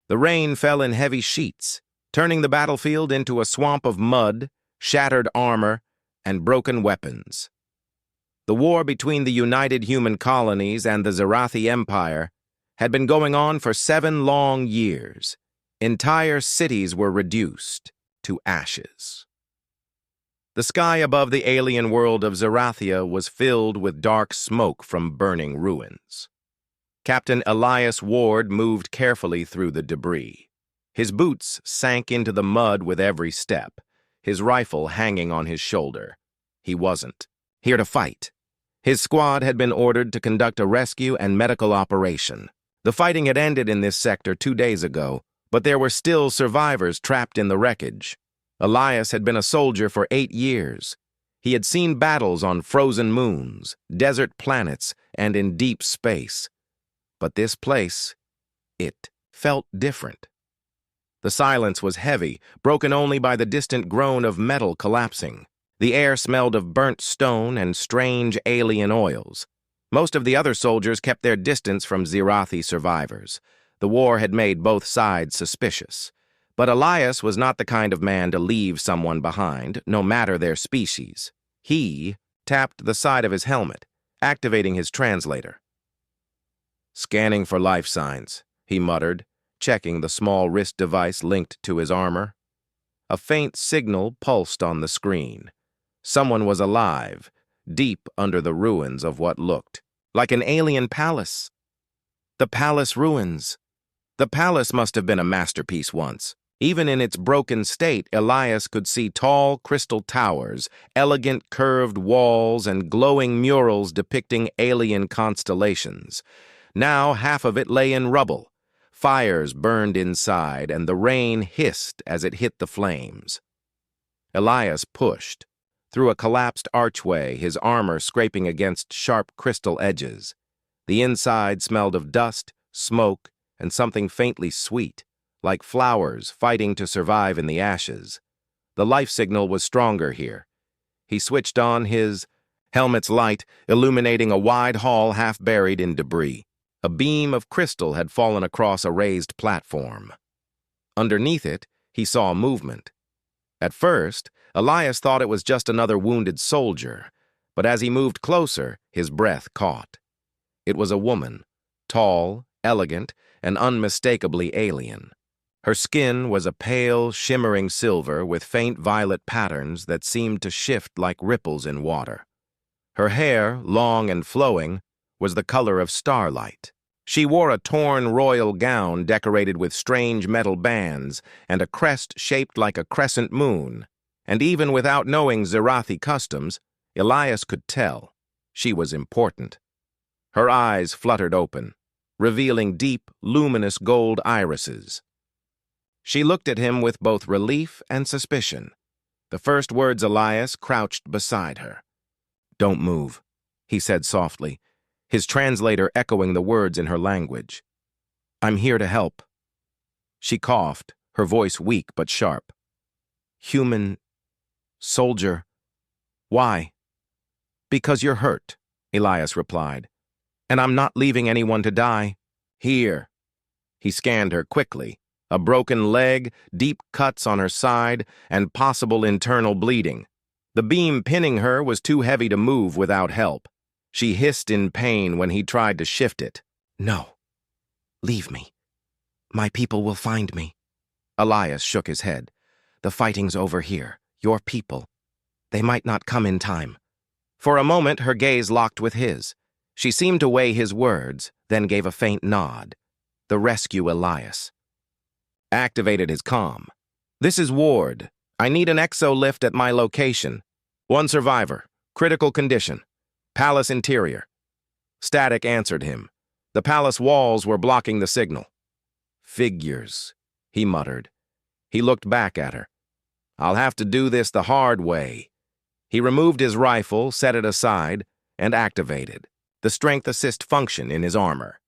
The rain fell in heavy sheets, turning the battlefield into a swamp of mud, shattered armor, and broken weapons. The war between the United Human Colonies and the Zerathi Empire had been going on for 7 long years. Entire cities were reduced to ashes. The sky above the alien world of Zerathia was filled with dark smoke from burning ruins. Captain Elias Ward moved carefully through the debris. His boots sank into the mud with every step, his rifle hanging on his shoulder. He wasn't here to fight. His squad had been ordered to conduct a rescue and medical operation. The fighting had ended in this sector 2 days ago, but there were still survivors trapped in the wreckage. Elias had been a soldier for 8 years. He had seen battles on frozen moons, desert planets, and in deep space. But this place, it felt different. The silence was heavy, broken only by the distant groan of metal collapsing. The air smelled of burnt stone and strange alien oils. Most of the other soldiers kept their distance from Zerathi survivors. The war had made both sides suspicious. But Elias was not the kind of man to leave someone behind, no matter their species. He tapped the side of his helmet, activating his translator. "Scanning for life signs," he muttered, checking the small wrist device linked to his armor. A faint signal pulsed on the screen. Someone was alive, deep under the ruins of what looked like an alien palace. The palace ruins. The palace must have been a masterpiece once. Even in its broken state, Elias could see tall crystal towers, elegant curved walls, and glowing murals depicting alien constellations. Now half of it lay in rubble. Fires burned inside, and the rain hissed as it hit the flames. Elias pushed through a collapsed archway, his armor scraping against sharp crystal edges. The inside smelled of dust, smoke, and something faintly sweet, like flowers fighting to survive in the ashes. The life signal was stronger here. He switched on his helmet's light, illuminating a wide hall half buried in debris. A beam of crystal had fallen across a raised platform. Underneath it, he saw movement. At first, Elias thought it was just another wounded soldier, but as he moved closer, his breath caught. It was a woman, tall, elegant, and unmistakably alien. Her skin was a pale, shimmering silver with faint violet patterns that seemed to shift like ripples in water. Her hair, long and flowing, was the color of starlight. She wore a torn royal gown decorated with strange metal bands and a crest shaped like a crescent moon. And even without knowing Zerathi customs, Elias could tell she was important. Her eyes fluttered open, revealing deep, luminous gold irises. She looked at him with both relief and suspicion. The first words Elias crouched beside her. "Don't move," he said softly, his translator echoing the words in her language. "I'm here to help." She coughed, her voice weak but sharp. "Human... soldier... why?" "Because you're hurt," Elias replied. "And I'm not leaving anyone to die." "Here." He scanned her quickly. A broken leg, deep cuts on her side, and possible internal bleeding. The beam pinning her was too heavy to move without help. She hissed in pain when he tried to shift it. "No. Leave me. My people will find me." Elias shook his head. "The fighting's over here. Your people. They might not come in time." For a moment, her gaze locked with his. She seemed to weigh his words, then gave a faint nod. The rescue Elias activated his comm. "This is Ward. I need an exo-lift at my location. 1 survivor. Critical condition. Palace interior." Static answered him. The palace walls were blocking the signal. "Figures," he muttered. He looked back at her. "I'll have to do this the hard way." He removed his rifle, set it aside, and activated the strength assist function in his armor.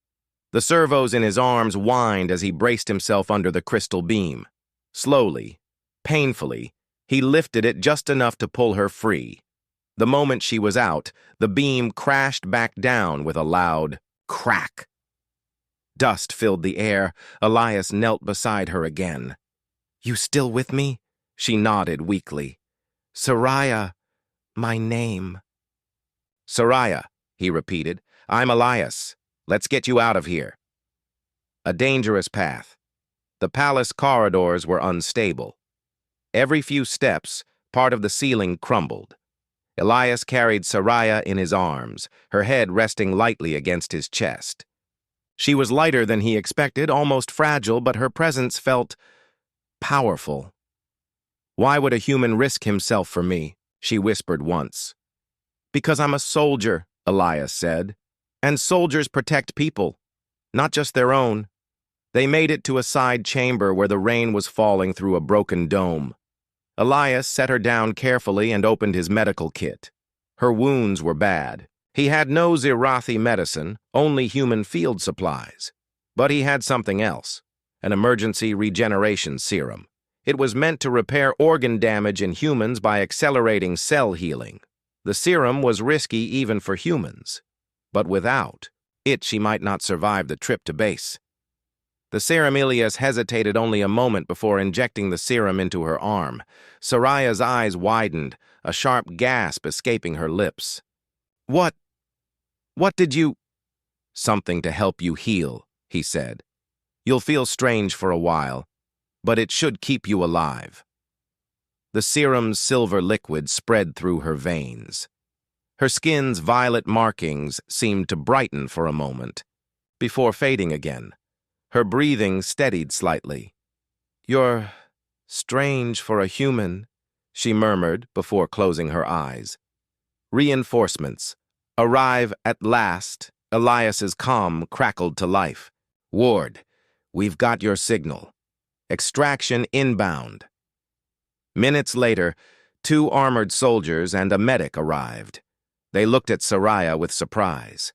The servos in his arms whined as he braced himself under the crystal beam. Slowly, painfully, he lifted it just enough to pull her free. The moment she was out, the beam crashed back down with a loud crack. Dust filled the air. Elias knelt beside her again. "You still with me?" She nodded weakly. "Soraya, my name." "Soraya," he repeated. "I'm Elias. Let's get you out of here." A dangerous path. The palace corridors were unstable. Every few steps, part of the ceiling crumbled. Elias carried Soraya in his arms, her head resting lightly against his chest. She was lighter than he expected, almost fragile, but her presence felt powerful. "Why would a human risk himself for me?" she whispered once. "Because I'm a soldier," Elias said. "And soldiers protect people, not just their own." They made it to a side chamber where the rain was falling through a broken dome. Elias set her down carefully and opened his medical kit. Her wounds were bad. He had no Zirathi medicine, only human field supplies. But he had something else, an emergency regeneration serum. It was meant to repair organ damage in humans by accelerating cell healing. The serum was risky even for humans. But without it, she might not survive the trip to base. The serum Elias hesitated only a moment before injecting the serum into her arm. Soraya's eyes widened, a sharp gasp escaping her lips. What did you—" "Something to help you heal," he said. "You'll feel strange for a while, but it should keep you alive." The serum's silver liquid spread through her veins. Her skin's violet markings seemed to brighten for a moment, before fading again. Her breathing steadied slightly. "You're strange for a human," she murmured before closing her eyes. Reinforcements. Arrive at last. Elias's comm crackled to life. "Ward, we've got your signal. Extraction inbound." Minutes later, 2 armored soldiers and a medic arrived. They looked at Soraya with surprise.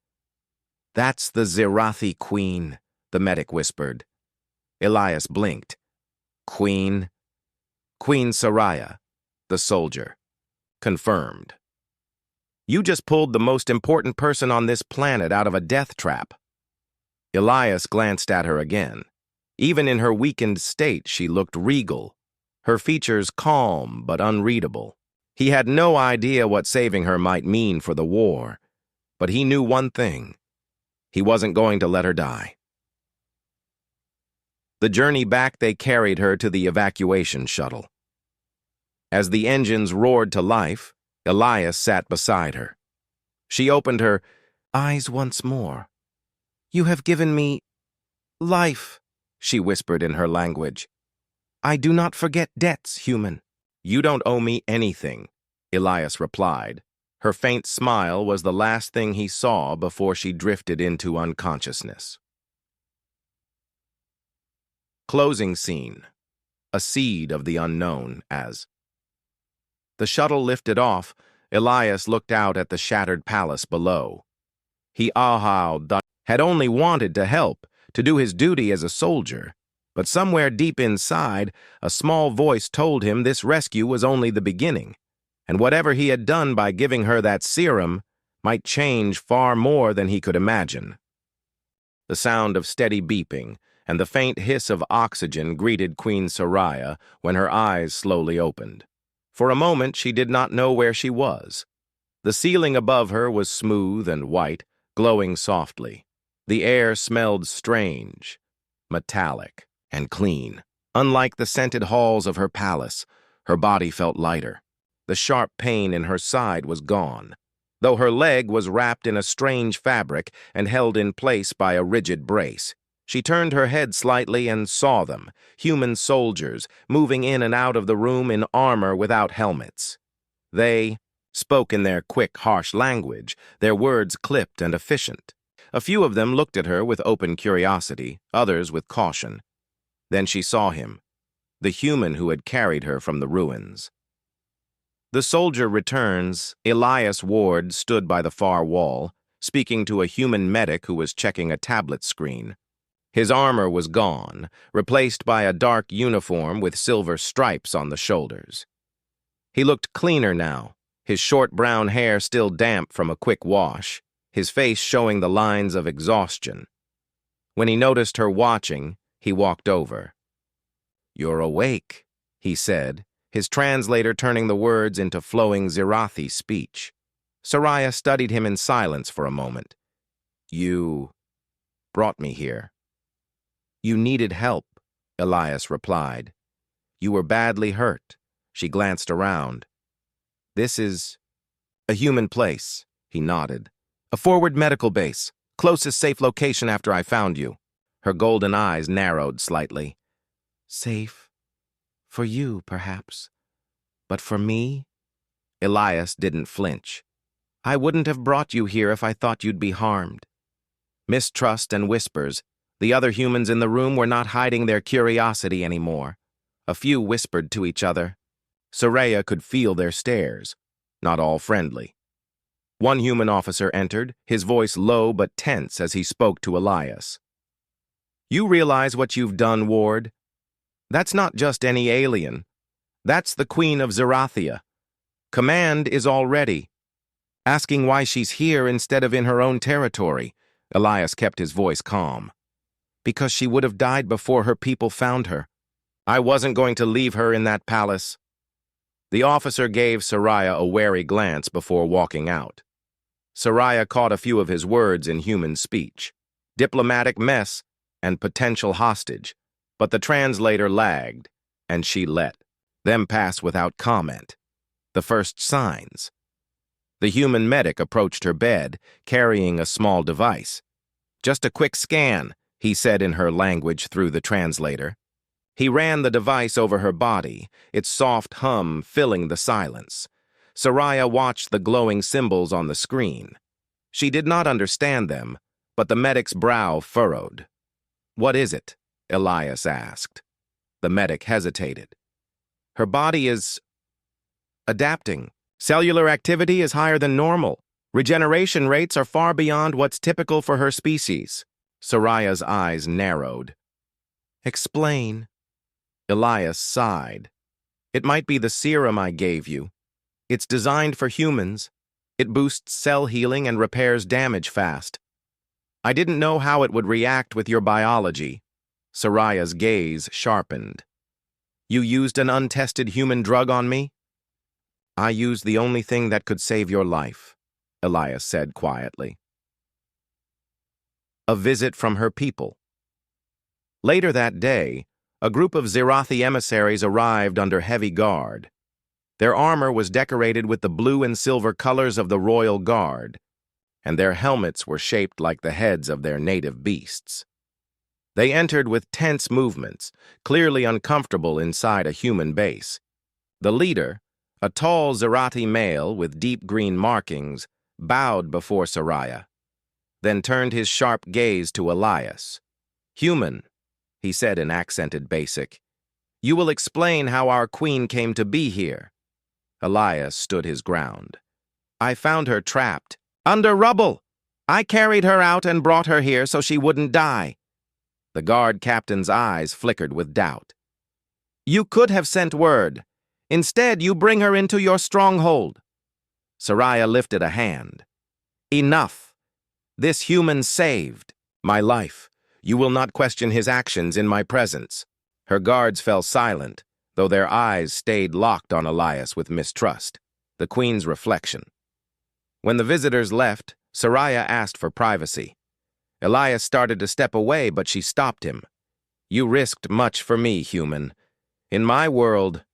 "That's the Zirathi Queen," the medic whispered. Elias blinked. "Queen?" "Queen Soraya," the soldier. "Confirmed." "You just pulled the most important person on this planet out of a death trap." Elias glanced at her again. Even in her weakened state, she looked regal, her features calm but unreadable. He had no idea what saving her might mean for the war, but he knew one thing. He wasn't going to let her die. The journey back, they carried her to the evacuation shuttle. As the engines roared to life, Elias sat beside her. She opened her eyes once more. "You have given me life," she whispered in her language. "I do not forget debts, human." "You don't owe me anything," Elias replied. Her faint smile was the last thing he saw before she drifted into unconsciousness. Closing scene. A seed of the unknown as. The shuttle lifted off. Elias looked out at the shattered palace below. He had only wanted to help, to do his duty as a soldier, but somewhere deep inside, a small voice told him this rescue was only the beginning, and whatever he had done by giving her that serum might change far more than he could imagine. The sound of steady beeping and the faint hiss of oxygen greeted Queen Soraya when her eyes slowly opened. For a moment, she did not know where she was. The ceiling above her was smooth and white, glowing softly. The air smelled strange, metallic, and clean. Unlike the scented halls of her palace, her body felt lighter. The sharp pain in her side was gone, though her leg was wrapped in a strange fabric and held in place by a rigid brace. She turned her head slightly and saw them, human soldiers, moving in and out of the room in armor without helmets. They spoke in their quick, harsh language, their words clipped and efficient. A few of them looked at her with open curiosity, others with caution. Then she saw him, the human who had carried her from the ruins. The soldier returns. Elias Ward stood by the far wall, speaking to a human medic who was checking a tablet screen. His armor was gone, replaced by a dark uniform with silver stripes on the shoulders. He looked cleaner now, his short brown hair still damp from a quick wash, his face showing the lines of exhaustion. When he noticed her watching, he walked over. "You're awake," he said, his translator turning the words into flowing Zirathi speech. Soraya studied him in silence for a moment. "You brought me here." "You needed help," Elias replied. "You were badly hurt." She glanced around. "This is a human place," he nodded. "A forward medical base. Closest safe location after I found you." Her golden eyes narrowed slightly. "Safe? For you, perhaps. But for me?" Elias didn't flinch. "I wouldn't have brought you here if I thought you'd be harmed." Mistrust and whispers. The other humans in the room were not hiding their curiosity anymore. A few whispered to each other. Soraya could feel their stares, not all friendly. One human officer entered, his voice low but tense as he spoke to Elias. "You realize what you've done, Ward? That's not just any alien. That's the Queen of Zirathia. Command is all ready." Asking why she's here instead of in her own territory, Elias kept his voice calm. "Because she would have died before her people found her. I wasn't going to leave her in that palace." The officer gave Soraya a wary glance before walking out. Soraya caught a few of his words in human speech. Diplomatic mess and potential hostage. But the translator lagged, and she let them pass without comment. The first signs. The human medic approached her bed, carrying a small device. "Just a quick scan," he said in her language through the translator. He ran the device over her body, its soft hum filling the silence. Soraya watched the glowing symbols on the screen. She did not understand them, but the medic's brow furrowed. "What is it?" Elias asked. The medic hesitated. "Her body is adapting. Cellular activity is higher than normal. Regeneration rates are far beyond what's typical for her species." Soraya's eyes narrowed. "Explain." Elias sighed. "It might be the serum I gave you. It's designed for humans. It boosts cell healing and repairs damage fast. I didn't know how it would react with your biology." Soraya's gaze sharpened. "You used an untested human drug on me?" "I used the only thing that could save your life," Elias said quietly. A visit from her people. Later that day, a group of Zirathi emissaries arrived under heavy guard. Their armor was decorated with the blue and silver colors of the royal guard, and their helmets were shaped like the heads of their native beasts. They entered with tense movements, clearly uncomfortable inside a human base. The leader, a tall Zirathi male with deep green markings, bowed before Soraya, then turned his sharp gaze to Elias. "Human," he said in accented basic, "you will explain how our queen came to be here." Elias stood his ground. "I found her trapped, under rubble. I carried her out and brought her here so she wouldn't die." The guard captain's eyes flickered with doubt. "You could have sent word. Instead, you bring her into your stronghold." Soraya lifted a hand. "Enough. This human saved my life. You will not question his actions in my presence." Her guards fell silent, though their eyes stayed locked on Elias with mistrust, the queen's reflection. When the visitors left, Soraya asked for privacy. Elias started to step away, but she stopped him. "You risked much for me, human. In my world,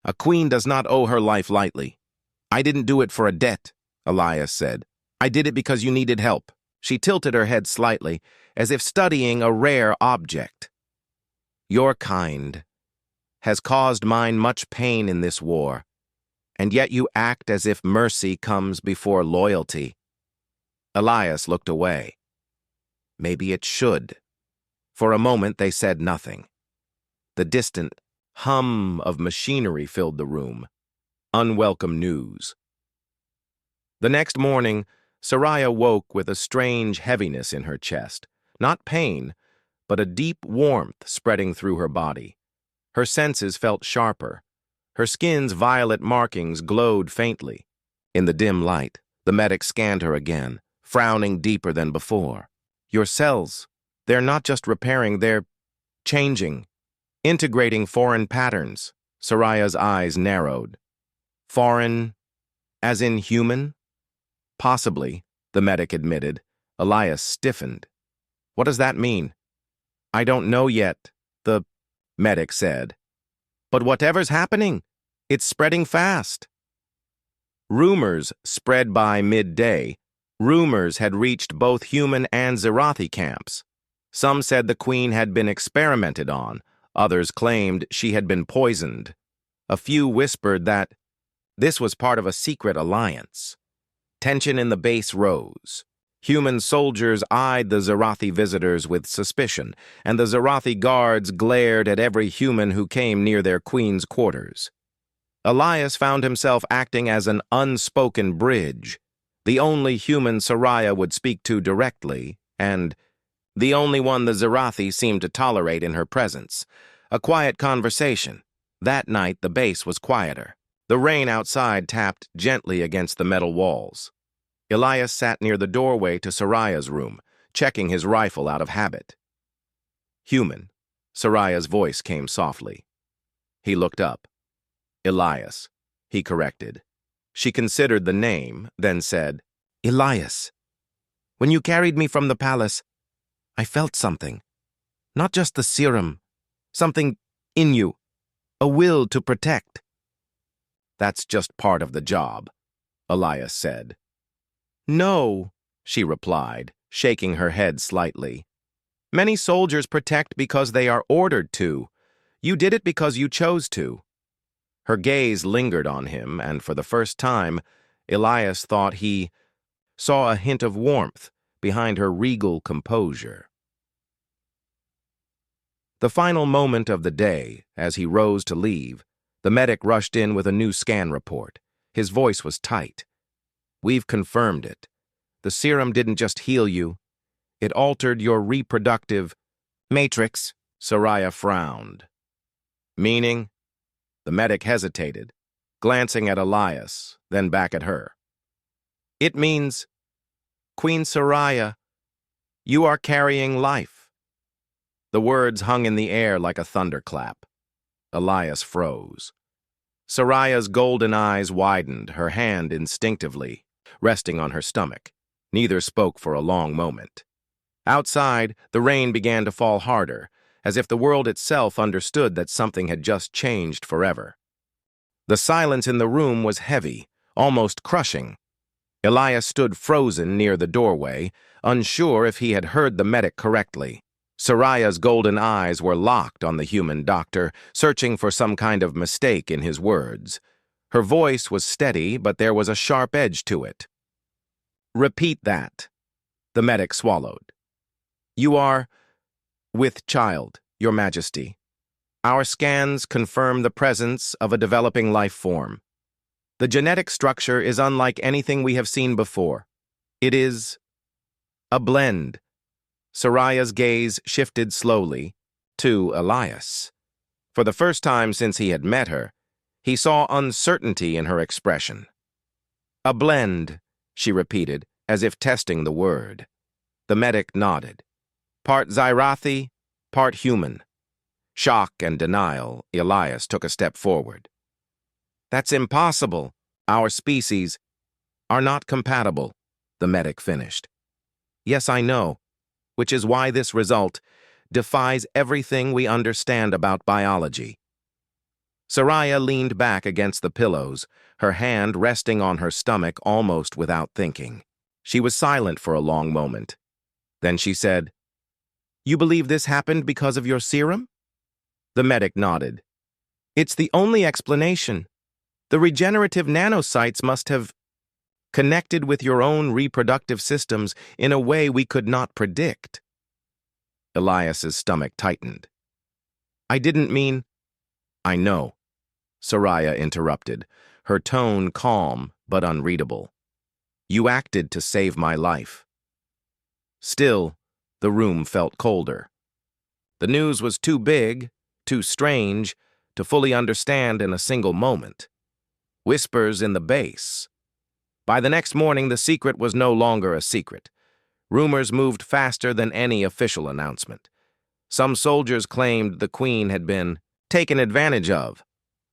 a queen does not owe her life lightly." "I didn't do it for a debt," Elias said. "I did it because you needed help." She tilted her head slightly, as if studying a rare object. "Your kind has caused mine much pain in this war, and yet you act as if mercy comes before loyalty." Elias looked away. "Maybe it should." For a moment they said nothing. The distant hum of machinery filled the room. Unwelcome news. The next morning, Soraya woke with a strange heaviness in her chest. Not pain, but a deep warmth spreading through her body. Her senses felt sharper. Her skin's violet markings glowed faintly. In the dim light, the medic scanned her again, frowning deeper than before. "Your cells They're not just repairing, they're changing, integrating foreign patterns. Soraya's eyes narrowed. Foreign, as in human? Possibly, the medic admitted. Elias stiffened. What does that mean? I don't know yet, the medic said. But whatever's happening, it's spreading fast. Rumors spread by midday. Rumors had reached both human and Zerathi camps. Some said the queen had been experimented on. Others claimed she had been poisoned. A few whispered that this was part of a secret alliance. Tension in the base rose. Human soldiers eyed the Zerathi visitors with suspicion, and the Zerathi guards glared at every human who came near their queen's quarters. Elias found himself acting as an unspoken bridge, the only human Soraya would speak to directly, and the only one the Zerathi seemed to tolerate in her presence. A quiet conversation. That night, the base was quieter. The rain outside tapped gently against the metal walls. Elias sat near the doorway to Soraya's room, checking his rifle out of habit. Human. Soraya's voice came softly. He looked up. Elias, he corrected. She considered the name, then said, Elias, when you carried me from the palace, I felt something. Not just the serum, something in you, a will to protect. That's just part of the job, Elias said. No, she replied, shaking her head slightly. Many soldiers protect because they are ordered to. You did it because you chose to. Her gaze lingered on him, and for the first time, Elias thought he saw a hint of warmth behind her regal composure. The final moment of the day, as he rose to leave, the medic rushed in with a new scan report. His voice was tight. We've confirmed it. The serum didn't just heal you. It altered your reproductive matrix. Soraya frowned. Meaning? The medic hesitated, glancing at Elias, then back at her. It means, Queen Soraya, you are carrying life. The words hung in the air like a thunderclap. Elias froze. Soraya's golden eyes widened, her hand instinctively resting on her stomach. Neither spoke for a long moment. Outside, the rain began to fall harder, as if the world itself understood that something had just changed forever. The silence in the room was heavy, almost crushing. Elias stood frozen near the doorway, unsure if he had heard the medic correctly. Soraya's golden eyes were locked on the human doctor, searching for some kind of mistake in his words. Her voice was steady, but there was a sharp edge to it. Repeat that. The medic swallowed. You are with child, Your Majesty. Our scans confirm the presence of a developing life form. The genetic structure is unlike anything we have seen before. It is a blend. Soraya's gaze shifted slowly to Elias. For the first time since he had met her, he saw uncertainty in her expression. A blend, she repeated, as if testing the word. The medic nodded. Part Zerathi, part human. Shock and denial, Elias took a step forward. That's impossible. Our species are not compatible, the medic finished. Yes, I know, which is why this result defies everything we understand about biology. Soraya leaned back against the pillows, her hand resting on her stomach almost without thinking. She was silent for a long moment. Then she said, You believe this happened because of your serum? The medic nodded. It's the only explanation. The regenerative nanocytes must have connected with your own reproductive systems in a way we could not predict. Elias's stomach tightened. I didn't mean... I know, Soraya interrupted, her tone calm but unreadable. You acted to save my life. Still, the room felt colder. The news was too big, too strange, to fully understand in a single moment. Whispers in the base. By the next morning, the secret was no longer a secret. Rumors moved faster than any official announcement. Some soldiers claimed the queen had been taken advantage of.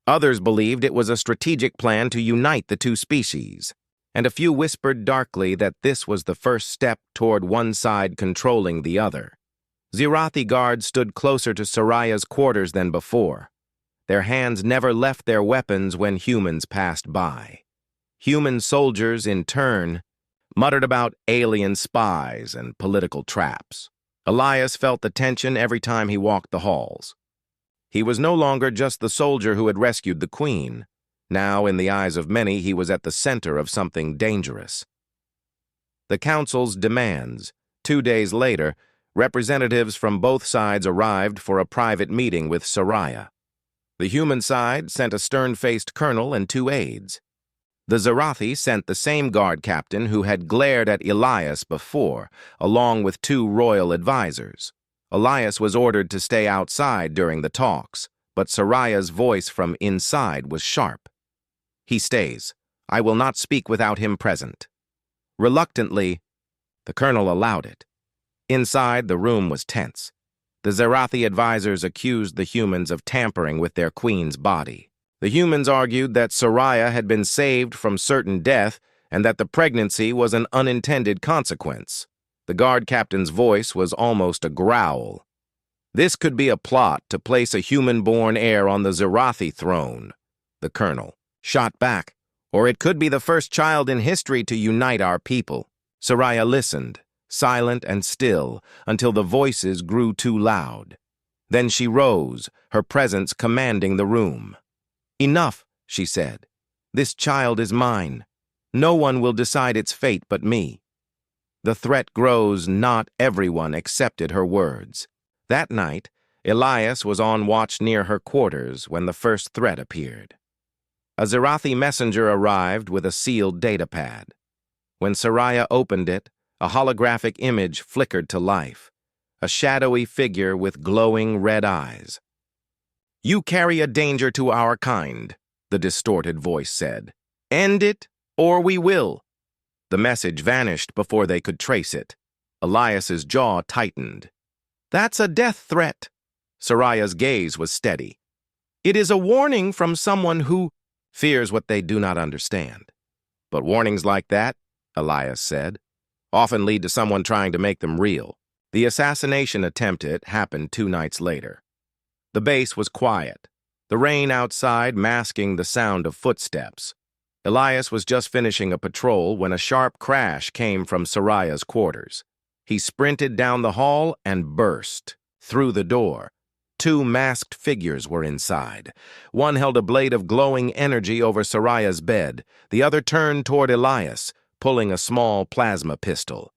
Others believed it was a strategic plan to unite the two species, and a few whispered darkly that this was the first step toward one side controlling the other. Zirathi guards stood closer to Soraya's quarters than before. Their hands never left their weapons when humans passed by. Human soldiers, in turn, muttered about alien spies and political traps. Elias felt the tension every time he walked the halls. He was no longer just the soldier who had rescued the queen. Now, in the eyes of many, he was at the center of something dangerous. The council's demands. 2 days later, representatives from both sides arrived for a private meeting with Soraya. The human side sent a stern-faced colonel and 2 aides. The Zirathi sent the same guard captain who had glared at Elias before, along with 2 royal advisors. Elias was ordered to stay outside during the talks, but Soraya's voice from inside was sharp. "He stays. I will not speak without him present." Reluctantly, the colonel allowed it. Inside, the room was tense. The Zirathi advisors accused the humans of tampering with their queen's body. The humans argued that Soraya had been saved from certain death and that the pregnancy was an unintended consequence. The guard captain's voice was almost a growl. "This could be a plot to place a human-born heir on the Zirathi throne," the colonel shot back. "Or it could be the first child in history to unite our people." Soraya listened, silent and still, until the voices grew too loud. Then she rose, her presence commanding the room. "Enough," she said. "This child is mine. No one will decide its fate but me." The threat grows, not everyone accepted her words. That night, Elias was on watch near her quarters when the first threat appeared. A Zirathi messenger arrived with a sealed datapad. When Soraya opened it, a holographic image flickered to life, a shadowy figure with glowing red eyes. "You carry a danger to our kind," the distorted voice said. "End it, or we will." The message vanished before they could trace it. Elias's jaw tightened. "That's a death threat." Soraya's gaze was steady. "It is a warning from someone who fears what they do not understand." "But warnings like that," Elias said, "often lead to someone trying to make them real." The assassination attempt happened 2 nights later. The base was quiet, the rain outside masking the sound of footsteps. Elias was just finishing a patrol when a sharp crash came from Soraya's quarters. He sprinted down the hall and burst through the door. 2 masked figures were inside. One held a blade of glowing energy over Soraya's bed. The other turned toward Elias, pulling a small plasma pistol.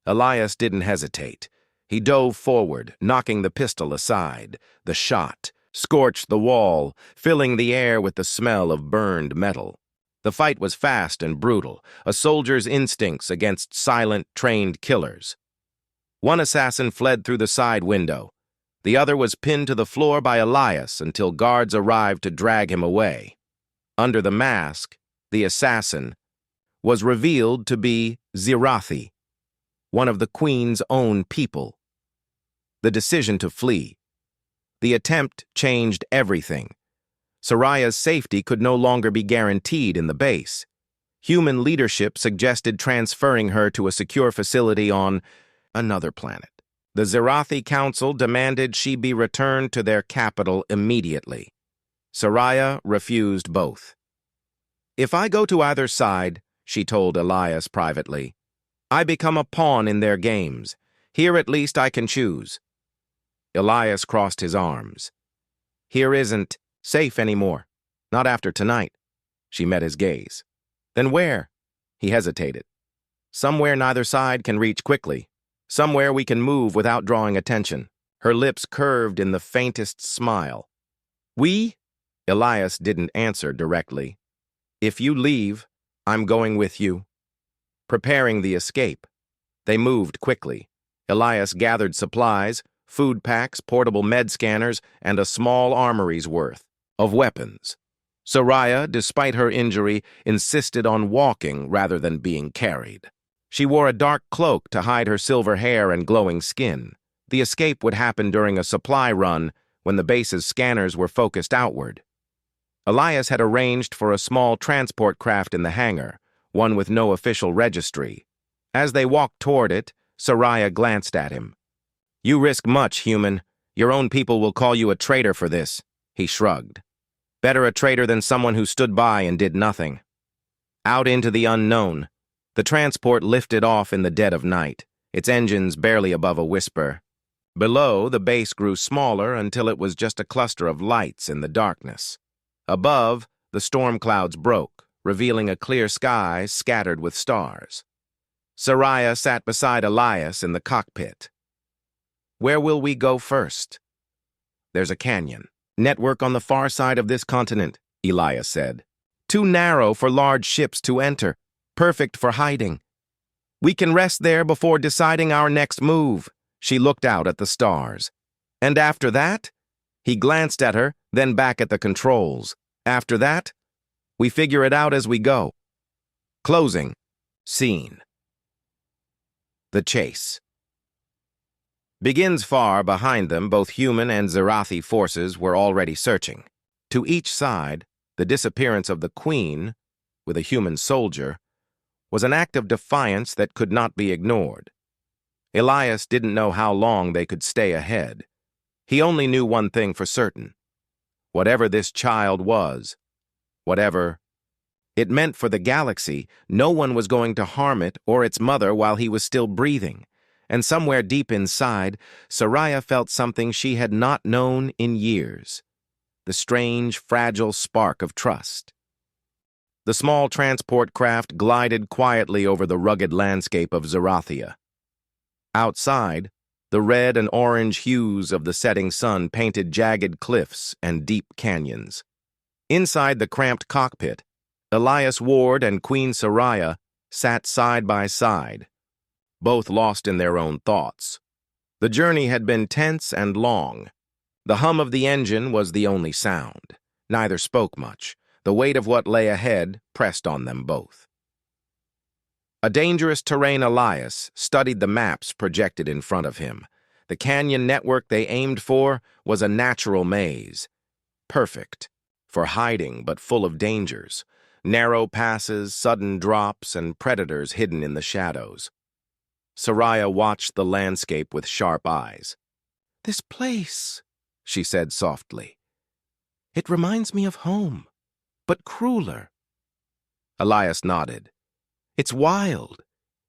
Elias didn't hesitate. He dove forward, knocking the pistol aside. The shot scorched the wall, filling the air with the smell of burned metal. The fight was fast and brutal, a soldier's instincts against silent, trained killers. One assassin fled through the side window. The other was pinned to the floor by Elias until guards arrived to drag him away. Under the mask, the assassin was revealed to be Zirathi, one of the Queen's own people. The decision to flee. The attempt changed everything. Soraya's safety could no longer be guaranteed in the base. Human leadership suggested transferring her to a secure facility on another planet. The Zirathi Council demanded she be returned to their capital immediately. Soraya refused both. "If I go to either side," she told Elias privately, "I become a pawn in their games. Here at least I can choose." Elias crossed his arms. "Here isn't safe anymore. Not after tonight." She met his gaze. "Then where?" He hesitated. "Somewhere neither side can reach quickly. Somewhere we can move without drawing attention." Her lips curved in the faintest smile. "We?" Elias didn't answer directly. "If you leave, I'm going with you." Preparing the escape. They moved quickly. Elias gathered supplies, food packs, portable med scanners, and a small armory's worth of weapons. Soraya, despite her injury, insisted on walking rather than being carried. She wore a dark cloak to hide her silver hair and glowing skin. The escape would happen during a supply run when the base's scanners were focused outward. Elias had arranged for a small transport craft in the hangar, one with no official registry. As they walked toward it, Soraya glanced at him. "You risk much, human. Your own people will call you a traitor for this," he shrugged. "Better a traitor than someone who stood by and did nothing." Out into the unknown, the transport lifted off in the dead of night, its engines barely above a whisper. Below, the base grew smaller until it was just a cluster of lights in the darkness. Above, the storm clouds broke, revealing a clear sky scattered with stars. Soraya sat beside Elias in the cockpit. "Where will we go first?" "There's a canyon. Network on the far side of this continent," Elias said. "Too narrow for large ships to enter, perfect for hiding. We can rest there before deciding our next move." She looked out at the stars. "And after that?" He glanced at her, then back at the controls. "After that, we figure it out as we go." Closing. Scene. The chase begins far behind them. Both human and Zerathi forces were already searching. To each side, the disappearance of the Queen, with a human soldier, was an act of defiance that could not be ignored. Elias didn't know how long they could stay ahead. He only knew one thing for certain. Whatever this child was, whatever it meant for the galaxy, no one was going to harm it or its mother while he was still breathing. And somewhere deep inside, Soraya felt something she had not known in years. The strange, fragile spark of trust. The small transport craft glided quietly over the rugged landscape of Zerathia. Outside, the red and orange hues of the setting sun painted jagged cliffs and deep canyons. Inside the cramped cockpit, Elias Ward and Queen Soraya sat side by side, both lost in their own thoughts. The journey had been tense and long. The hum of the engine was the only sound. Neither spoke much. The weight of what lay ahead pressed on them both. A dangerous terrain. Elias studied the maps projected in front of him. The canyon network they aimed for was a natural maze. Perfect for hiding, but full of dangers. Narrow passes, sudden drops, and predators hidden in the shadows. Soraya watched the landscape with sharp eyes. "This place," she said softly. "It reminds me of home, but crueler." Elias nodded. "It's wild.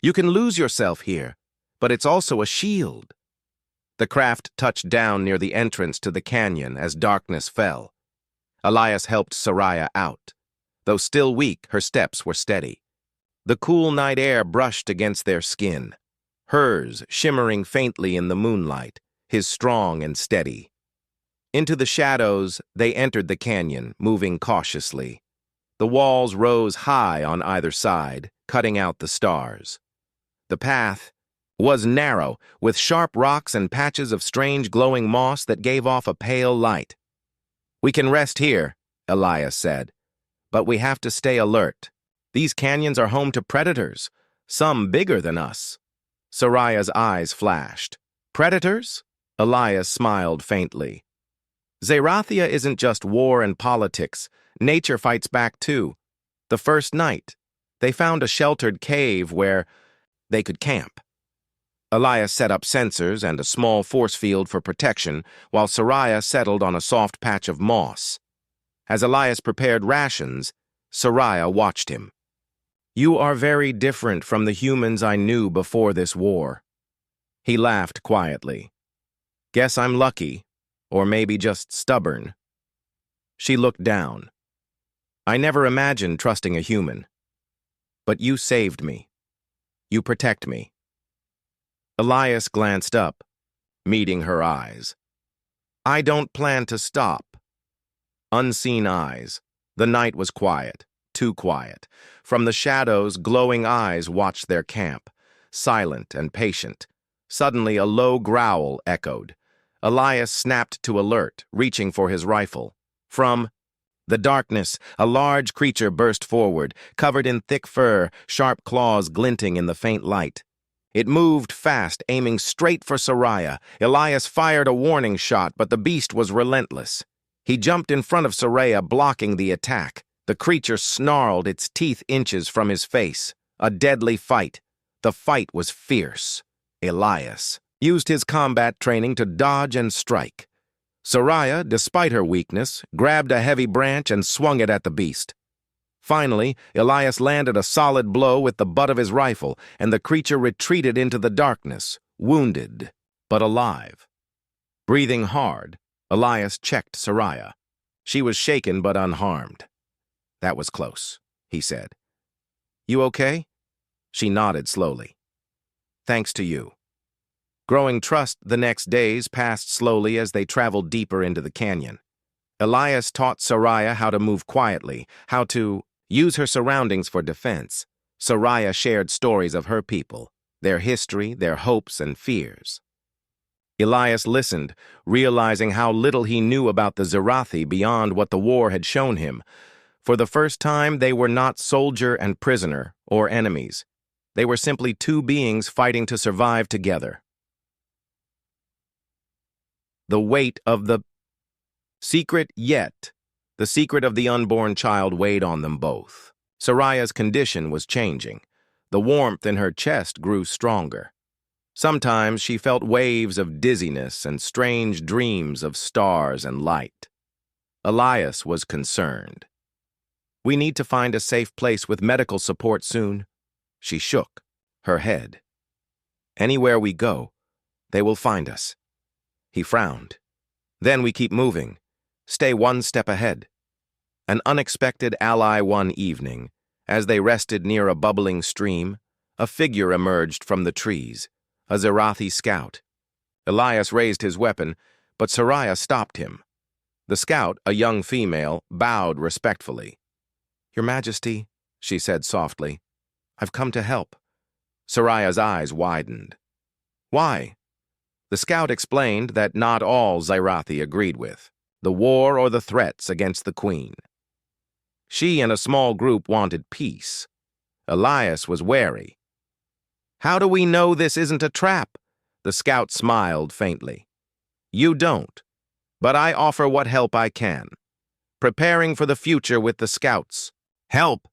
You can lose yourself here, but it's also a shield." The craft touched down near the entrance to the canyon as darkness fell. Elias helped Soraya out. Though still weak, her steps were steady. The cool night air brushed against their skin, hers shimmering faintly in the moonlight, his strong and steady. Into the shadows, they entered the canyon, moving cautiously. The walls rose high on either side, cutting out the stars. The path was narrow, with sharp rocks and patches of strange glowing moss that gave off a pale light. "We can rest here," Elias said, "but we have to stay alert. These canyons are home to predators, some bigger than us." Soraya's eyes flashed. "Predators?" Elias smiled faintly. "Zerathia isn't just war and politics. Nature fights back too. The first night, they found a sheltered cave where they could camp." Elias set up sensors and a small force field for protection, while Soraya settled on a soft patch of moss. As Elias prepared rations, Soraya watched him. "You are very different from the humans I knew before this war." He laughed quietly. "Guess I'm lucky, or maybe just stubborn." She looked down. "I never imagined trusting a human. But you saved me. You protect me." Elias glanced up, meeting her eyes. "I don't plan to stop." Unseen eyes. The night was quiet, too quiet. From the shadows, glowing eyes watched their camp, silent and patient. Suddenly, a low growl echoed. Elias snapped to alert, reaching for his rifle. From The darkness, a large creature burst forward, covered in thick fur, sharp claws glinting in the faint light. It moved fast, aiming straight for Soraya. Elias fired a warning shot, but the beast was relentless. He jumped in front of Soraya, blocking the attack. The creature snarled, its teeth inches from his face. A deadly fight. The fight was fierce. Elias used his combat training to dodge and strike. Soraya, despite her weakness, grabbed a heavy branch and swung it at the beast. Finally, Elias landed a solid blow with the butt of his rifle, and the creature retreated into the darkness, wounded, but alive. Breathing hard, Elias checked Soraya. She was shaken but unharmed. "That was close," he said. "You okay?" She nodded slowly. "Thanks to you." Growing trust, the next days passed slowly as they traveled deeper into the canyon. Elias taught Soraya how to move quietly, how to use her surroundings for defense. Soraya shared stories of her people, their history, their hopes and fears. Elias listened, realizing how little he knew about the Zirathi beyond what the war had shown him. For the first time, they were not soldier and prisoner, or enemies. They were simply two beings fighting to survive together. The weight of the secret yet. The secret of the unborn child weighed on them both. Soraya's condition was changing. The warmth in her chest grew stronger. Sometimes she felt waves of dizziness and strange dreams of stars and light. Elias was concerned. "We need to find a safe place with medical support soon." She shook her head. "Anywhere we go, they will find us." He frowned. "Then we keep moving. Stay one step ahead." An unexpected ally one evening, as they rested near a bubbling stream, a figure emerged from the trees, a Zirathi scout. Elias raised his weapon, but Soraya stopped him. The scout, a young female, bowed respectfully. "Your Majesty," she said softly, "I've come to help." Soraya's eyes widened. "Why?" The scout explained that not all Zirathi agreed with the war or the threats against the queen. She and a small group wanted peace. Elias was wary. "How do we know this isn't a trap?" The scout smiled faintly. "You don't, but I offer what help I can. Preparing for the future with the scouts." "Help!"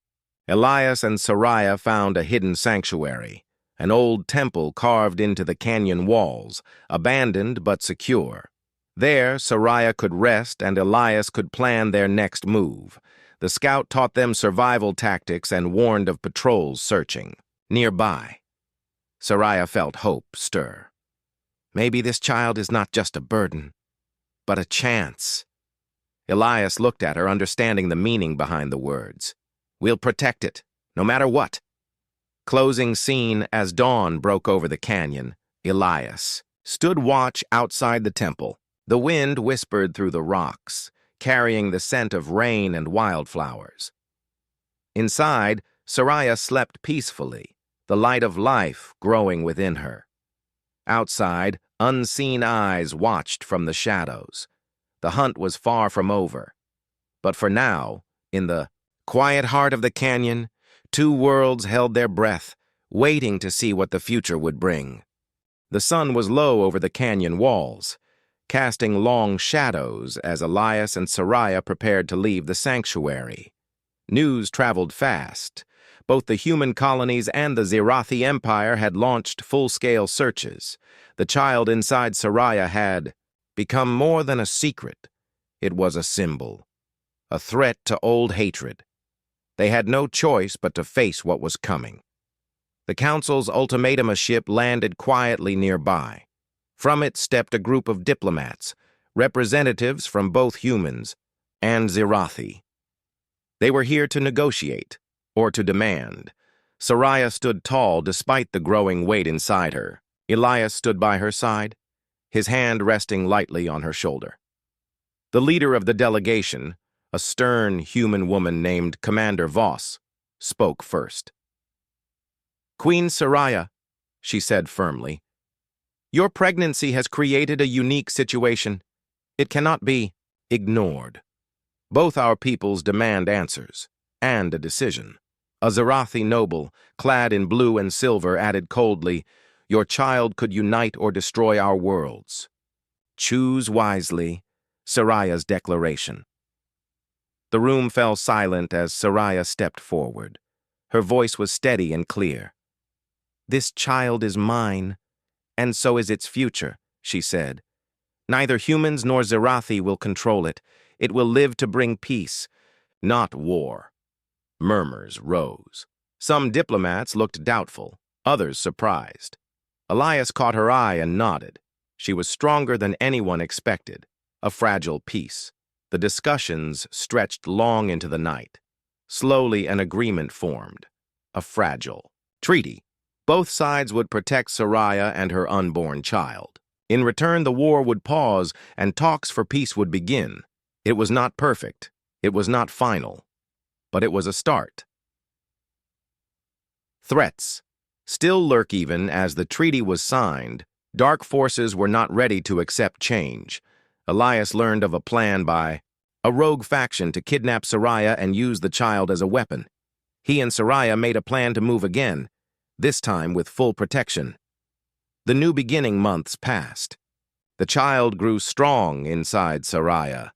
Elias and Soraya found a hidden sanctuary, an old temple carved into the canyon walls, abandoned but secure. There, Soraya could rest and Elias could plan their next move. The scout taught them survival tactics and warned of patrols searching. Nearby, Soraya felt hope stir. Maybe this child is not just a burden, but a chance. Elias looked at her, understanding the meaning behind the words. "We'll protect it, no matter what." Closing scene as dawn broke over the canyon, Elias stood watch outside the temple. The wind whispered through the rocks, carrying the scent of rain and wildflowers. Inside, Soraya slept peacefully, the light of life growing within her. Outside, unseen eyes watched from the shadows. The hunt was far from over. But for now, in the quiet heart of the canyon, two worlds held their breath, waiting to see what the future would bring. The sun was low over the canyon walls, casting long shadows as Elias and Soraya prepared to leave the sanctuary. News traveled fast. Both the human colonies and the Zirathi Empire had launched full-scale searches. The child inside Soraya had become more than a secret. It was a symbol, a threat to old hatred. They had no choice but to face what was coming. The Council's ultimatum ship landed quietly nearby. From it stepped a group of diplomats, representatives from both humans and Zirathi. They were here to negotiate, or to demand. Soraya stood tall despite the growing weight inside her. Elias stood by her side, his hand resting lightly on her shoulder. The leader of the delegation, a stern human woman named Commander Voss, spoke first. "Queen Soraya," she said firmly, "your pregnancy has created a unique situation. It cannot be ignored." Both our peoples demand answers, and a decision. A Zarathi noble, clad in blue and silver, added coldly, "Your child could unite or destroy our worlds. Choose wisely." Saraya's declaration. The room fell silent as Saraya stepped forward. Her voice was steady and clear. "This child is mine, and so is its future," she said. "Neither humans nor Zarathi will control it. It will live to bring peace, not war." Murmurs rose. Some diplomats looked doubtful, others surprised. Elias caught her eye and nodded. She was stronger than anyone expected. A fragile peace. The discussions stretched long into the night. Slowly, an agreement formed. A fragile treaty. Both sides would protect Saraya and her unborn child. In return, the war would pause and talks for peace would begin. It was not perfect. It was not final. But it was a start. Threats still lurk. Even as the treaty was signed, dark forces were not ready to accept change. Elias learned of a plan by a rogue faction to kidnap Saraya and use the child as a weapon. He and Saraya made a plan to move again, this time with full protection. The new beginning months passed. The child grew strong inside Saraya.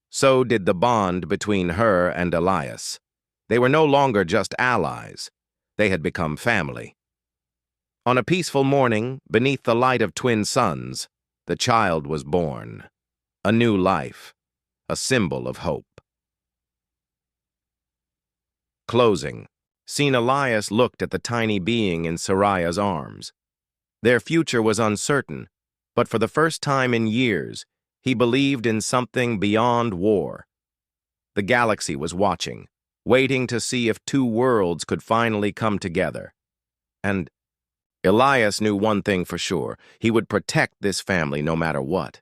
So did the bond between her and Elias. They were no longer just allies. They had become family. On a peaceful morning, beneath the light of twin suns, the child was born. A new life, a symbol of hope. Closing. Seen Elias looked at the tiny being in Saraya's arms. Their future was uncertain, but for the first time in years, he believed in something beyond war. The galaxy was watching, waiting to see if two worlds could finally come together. And Elias knew one thing for sure: he would protect this family no matter what.